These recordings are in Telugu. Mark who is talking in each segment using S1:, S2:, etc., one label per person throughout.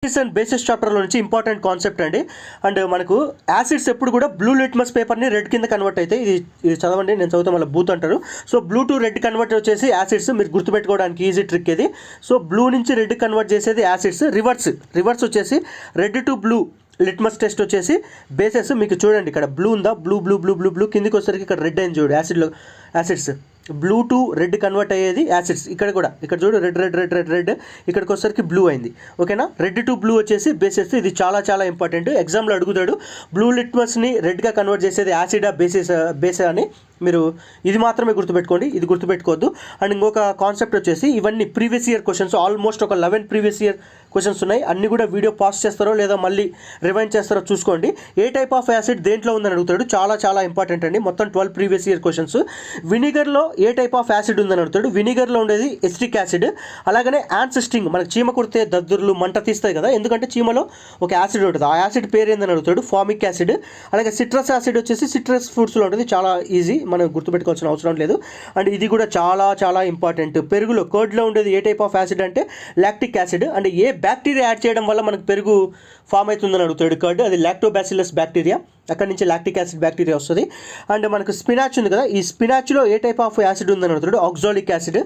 S1: యాసిడ్స్ అండ్ బేసిస్ చాప్టర్లో నుంచి ఇంపార్టెంట్ కాన్సెప్ట్ అండి. అండ్ మనకు యాసిడ్స్ ఎప్పుడు కూడా బ్లూ లిట్మస్ పేపర్ని రెడ్ కింద కన్వర్ట్ అయితే ఇది చదవండి, నేను చదువుతా మళ్ళీ బూత్ అంటారు. So blue to red convert వచ్చేసి యాసిడ్స్, మీరు గుర్తుపెట్టుకోవడానికి ఈజీ ట్రిక్ ఇది. సో బ్లూ నుంచి రెడ్ కన్వర్ట్ చేసేది యాసిడ్స్, రివర్స్ వచ్చేసి red to blue litmus test వచ్చేసి బేసెస్. మీకు చూడండి ఇక్కడ బ్లూ ఉందా, blue blue blue blue blue కిందికి వచ్చేసరికి ఇక్కడ రెడ్ అయింది చూడు, acids blue to red convert అయ్యేది యాసిడ్స్. ఇక్కడ చూడు red red red red red ఇక్కడికి వచ్చేసరికి బ్లూ అయింది. ఓకేనా, రెడ్ టు బ్లూ వచ్చేసి బేసెస్. ఇది చాలా ఇంపార్టెంట్, ఎగ్జామ్లో అడుగుతాడు. బ్లూ లిట్మస్ని రెడ్గా కన్వర్ట్ చేసేది యాసిడా బేసెస్ అని మీరు ఇది మాత్రమే గుర్తుపెట్టుకోండి, ఇది గుర్తుపెట్టుకోవద్దు. అండ్ ఇంకొక కాన్సెప్ట్ వచ్చేసి ఇవన్నీ ప్రీవియస్ ఇయర్ క్వశ్చన్స్, ఆల్మోస్ట్ ఒక 11 ప్రీవియస్ ఇయర్ క్వశ్చన్స్ ఉన్నాయి. అన్నీ కూడా వీడియో పాస్ చేస్తారో లేదా మళ్ళీ రివైండ్ చేస్తారో చూసుకోండి. ఏ టైప్ ఆఫ్ యాసిడ్ దేంట్లో ఉందని అడుగుతాడు, చాలా ఇంపార్టెంట్ అండి. మొత్తం 12 ప్రీవియస్ ఇయర్ క్వశ్చన్స్. వినిగర్లో ఏ టైప్ ఆఫ్ యాసిడ్ ఉందని అడుగుతాడు. వినిగర్లో ఉండేది ఎసిటిక్ యాసిడ్. అలాగనే యాన్సిస్టింగ్, మనకు చీమ కుడితే దద్దుర్లు మంట తీస్తాయి కదా, ఎందుకంటే చీమలో ఒక యాసిడ్ ఉంటుంది, ఆ యాసిడ్ పేరు ఏందని అడుగుతాడు. ఫామిక్ యాసిడ్. అలాగే సిట్రస్ యాసిడ్ వచ్చేసి సిట్రస్ ఫ్రూట్స్లో ఉంటుంది, చాలా ఈజీ, మనం గుర్తుపెట్టుకోవాల్సిన అవసరం లేదు. అండ్ ఇది కూడా చాలా ఇంపార్టెంట్. పెరుగులో కర్డ్లో ఉండేది ఏ టైప్ ఆఫ్ యాసిడ్ అంటే lactic acid. And A bacteria add చేయడం వల్ల మనకు పెరుగు ఫామ్ అవుతుందని అడుగుతాడు కర్డ్, అది లాక్టోబాసిల్లస్ బ్యాక్టీరియా, అక్కడి నుంచి లాక్టిక్ యాసిడ్ బ్యాక్టీరియా వస్తుంది. అండ్ మనకు స్పినాచ్ ఉంది కదా, ఈ స్పినాచ్లో ఏ టైప్ ఆఫ్ యాసిడ్ ఉందని అడుగుతాడు, oxalic acid.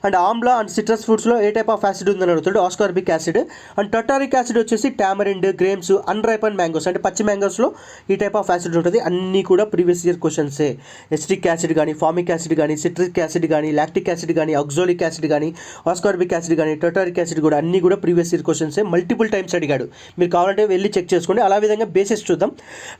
S1: And amla and citrus ఫ్రూట్స్లో ఏ టైప్ ఆఫ్ యాసిడ్ ఉందని అడుగుతాడు, ascorbic acid. And tartaric acid వచ్చేసి టామరిండ్, గ్రేప్స్, అన్రైపన్ మ్యాంగోస్ అంటే పచ్చి మ్యాంగోస్లో ఈ టైప్ ఆఫ్ యాసిడ్ ఉంటుంది. అన్నీ కూడా ప్రీవియస్ ఇయర్ క్వశ్చన్సే. ఎసిటిక్ యాసిడ్ కానీ, ఫామిక్ యాసిడ్ కానీ, సిట్రిక్ యాసిడ్ కానీ, లాక్టిక్ యాసిడ్ కానీ, ఆక్సాలిక్ యాసిడ్ కానీ, ఆస్కార్బిక్ యాసిడ్ కానీ, టటారిక్ యాసిడ్ కూడా అన్నీ కూడా ప్రీవియస్ ఇయర్ క్వశ్చన్సే. మల్టిపుల్ టైమ్స్ అడిగాడు, మీరు కావాలంటే వెళ్ళి చెక్ చేసుకోండి. అలా విధంగా బేసిస్ చూద్దాం.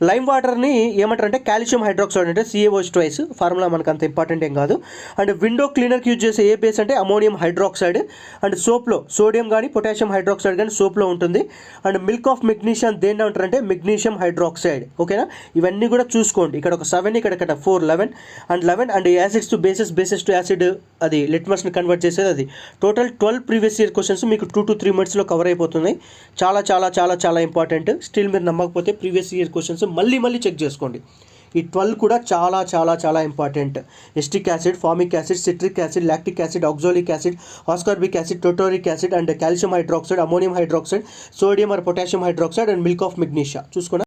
S1: లైమ్ వాటర్ని ఏమంటారంటే కాల్షియం హైడ్రాక్సైడ్ అంటే CaOH2 ఫార్ములా మనకు అంత ఇంపార్టెంట్ ఏం కాదు. అండ్ విండో క్లీనర్కి యూజ్ చేసే ఏ బేస్ అంటే అమోనియం హైడ్రాక్సైడ్. అండ్ సోప్లో సోడియం కానీ పొటాషియం హైడ్రాక్సైడ్ కానీ సోప్లో ఉంటుంది. అండ్ మిల్క్ ఆఫ్ మెగ్నీషియం దేన్ని అంటారంటే మెగ్నీషియం హైడ్రాక్సైడ్. ఓకేనా, ఇవన్నీ కూడా చూసుకోండి. ఇక్కడ ఒక 7, ఇక్కడ 4, 11 and acids to bases to acid, అది లిట్మస్ని కన్వర్ట్ చేసేది. అది టోటల్ 12 ప్రీవియస్ ఇయర్ క్వశ్చన్స్ మీకు 2 to 3 మినిట్స్లో కవర్ అయిపోతున్నాయి. చాలా ఇంపార్టెంట్. స్టిల్ మీరు నమ్మకపోతే ప్రీవియస్ ఇయర్ క్వశ్చన్స్ మళ్ళీ చెక్ చేసుకోండి. ఈ 12 కూడా చాలా important. Acetic acid, formic acid, citric acid, lactic acid, oxalic acid, ascorbic acid, tartaric acid and calcium hydroxide, ammonium hydroxide, sodium or potassium hydroxide and milk of magnesia చూసుకున్నా.